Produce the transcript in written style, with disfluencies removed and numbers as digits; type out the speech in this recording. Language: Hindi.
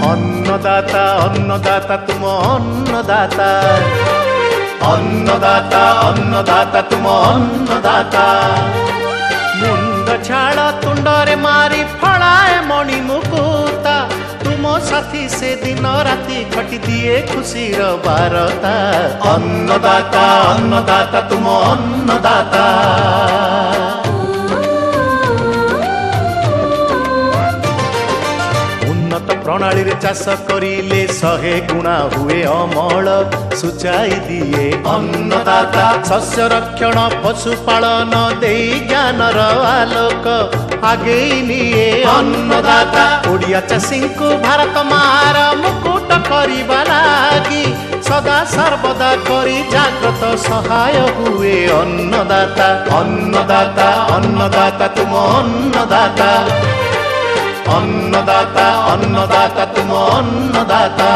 अन्नदाता अन्नदाता तुम अन्नदाता अन्नदाता अन्नदाता तुम अन्नदाता मुंड छाड़ तुंडरे मारी फड़ाए मणि मुकुता तुम साथी से दिन राति खटी दिए खुशीर बारता अन्नदाता अन्नदाता तुम अन्नदाता प्रणाली रे चाष करिले 100 गुणा हुए अमल सुचाई दिए अन्नदाता शस्य रक्षण पशुपालन दे ज्ञानर आलोक आगे निए अन्नदाता ओडिया चाषी को भारत मार मुकुट करिबा लागी सदा सर्वदा करी जाग्रत सहाय हुए अन्नदाता अन्नदाता अन्नदाता तुम अन्नदाता अन्नदाता अन्नदाता तुम अन्नदाता।